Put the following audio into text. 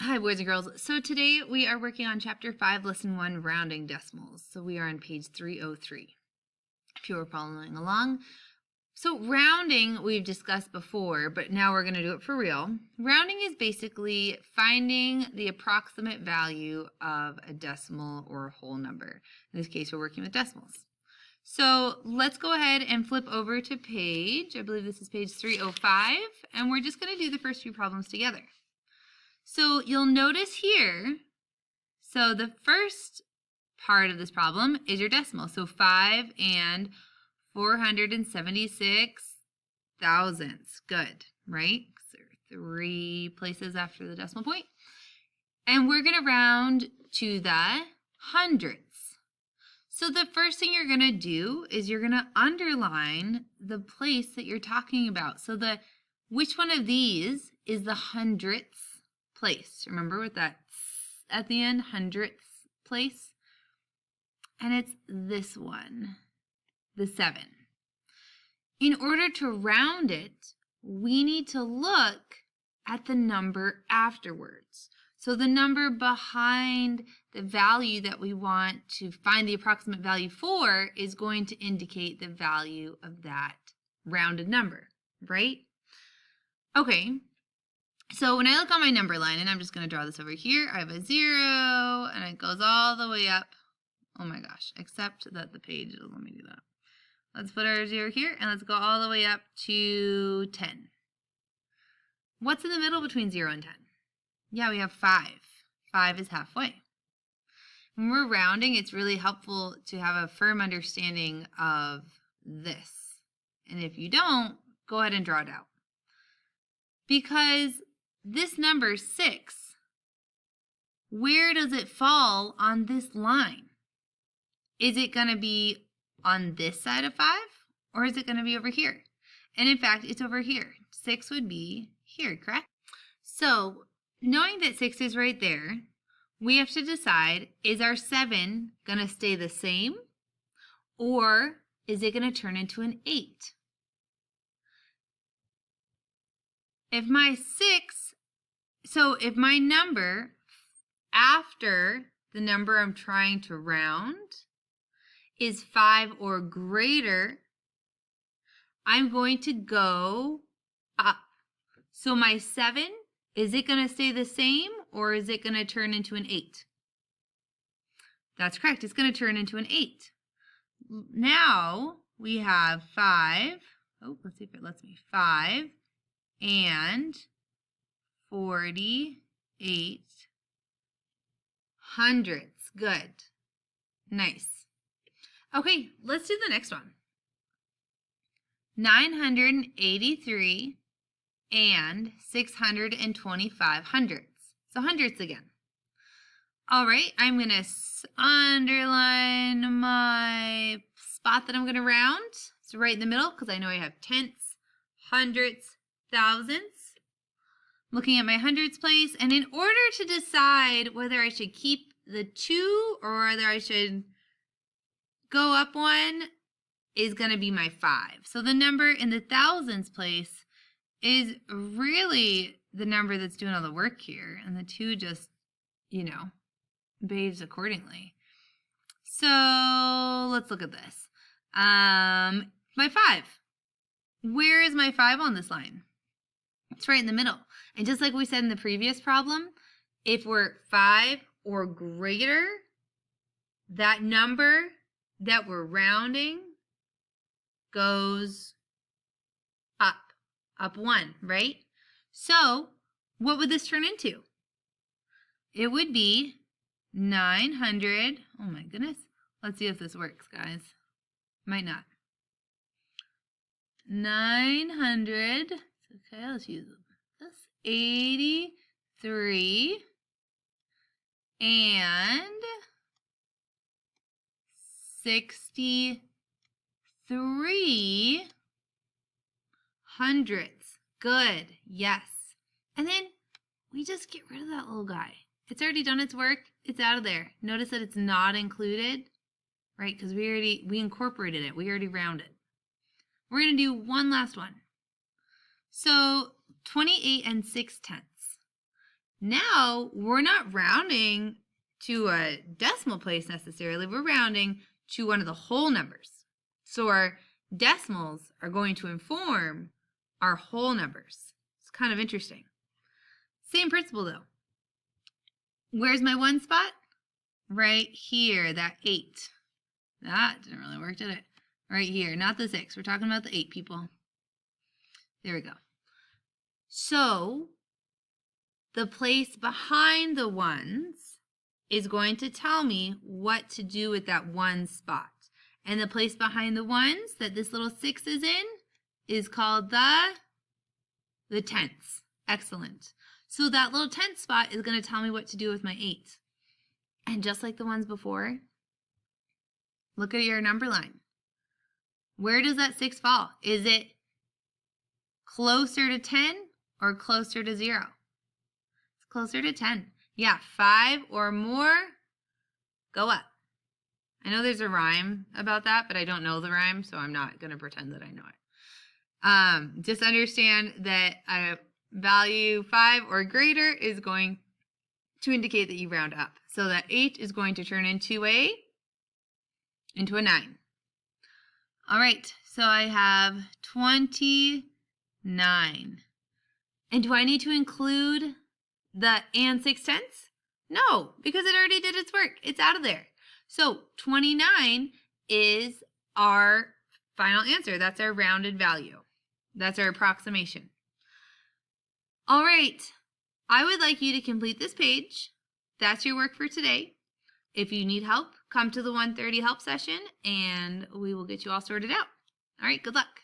Hi, boys and girls. So today we are working on Chapter 5, Lesson 1, Rounding Decimals. So we are on page 303, if you were following along. So rounding we've discussed before, but now we're going to do it for real. Rounding is basically finding the approximate value of a decimal or a whole number. In this case, we're working with decimals. So let's go ahead and flip over to page, I believe this is page 305, and we're just going to do the first few problems together. So you'll notice here, so the first part of this problem is your decimal. So 5 and 476 thousandths. Good, right? Because there are 3 places after the decimal point. And we're going to round to the hundredths. So the first thing you're going to do is you're going to underline the place that you're talking about. So which one of these is the hundredths place? Remember with that at the end, hundredths place? And it's this one, the 7. In order to round it, we need to look at the number afterwards. So the number behind the value that we want to find the approximate value for is going to indicate the value of that rounded number, right? Okay, so when I look on my number line, and I'm just going to draw this over here, I have a 0, and it goes all the way up. Oh my gosh, except that the page, let me do that. Let's put our 0 here, and let's go all the way up to 10. What's in the middle between 0 and 10? Yeah, we have 5. 5 is halfway. When we're rounding, it's really helpful to have a firm understanding of this. And if you don't, go ahead and draw it out. Because this number 6, where does it fall on this line? Is it going to be on this side of 5, or is it going to be over here? And in fact, it's over here. 6 would be here, correct? So, knowing that 6 is right there, we have to decide, is our 7 going to stay the same, or is it going to turn into an 8? If my number after the number I'm trying to round is 5 or greater, I'm going to go up. So my 7, is it going to stay the same, or is it going to turn into an 8? That's correct. It's going to turn into an 8. Now we have 5. Oh, let's see if it lets me. 5 and 48 hundredths. Good. Nice. Okay, let's do the next one. 983 and 625 hundredths. So hundredths again. All right, I'm going to underline my spot that I'm going to round. It's right in the middle because I know I have tenths, hundredths, thousandths. Looking at my hundredths place, and in order to decide whether I should keep the 2 or whether I should go up 1 is going to be my 5. So the number in the thousandths place is really the number that's doing all the work here, and the 2 just, behaves accordingly. So let's look at this. My 5. Where is my 5 on this line? It's right in the middle. And just like we said in the previous problem, if we're 5 or greater, that number that we're rounding goes up 1, right? So what would this turn into? It would be 900. Oh my goodness. Let's see if this works, guys. Might not. 900. Okay, let's use this. 83 and 63 hundredths. Good. Yes. And then we just get rid of that little guy. It's already done its work. It's out of there. Notice that it's not included, right? Because we incorporated it. We already rounded. We're going to do one last one. So 28 and 6/10. Now we're not rounding to a decimal place necessarily. We're rounding to one of the whole numbers. So our decimals are going to inform our whole numbers. It's kind of interesting. Same principle though. Where's my one spot? Right here, that 8. That didn't really work, did it? Right here, not the 6. We're talking about the 8, people. There we go. So the place behind the ones is going to tell me what to do with that one spot. And the place behind the ones that this little 6 is in is called the tenths. Excellent. So that little tenth spot is going to tell me what to do with my 8. And just like the ones before, look at your number line. Where does that 6 fall? Is it closer to 10 or closer to 0? It's closer to 10. Yeah, 5 or more, go up. I know there's a rhyme about that, but I don't know the rhyme, so I'm not going to pretend that I know it. Just understand that a value 5 or greater is going to indicate that you round up. So that 8 is going to turn into a 9. All right, so I have 29. And do I need to include the and 6/10? No, because it already did its work. It's out of there. So 29 is our final answer. That's our rounded value. That's our approximation. All right, I would like you to complete this page. That's your work for today. If you need help, come to the 1:30 help session and we will get you all sorted out. All right, good luck.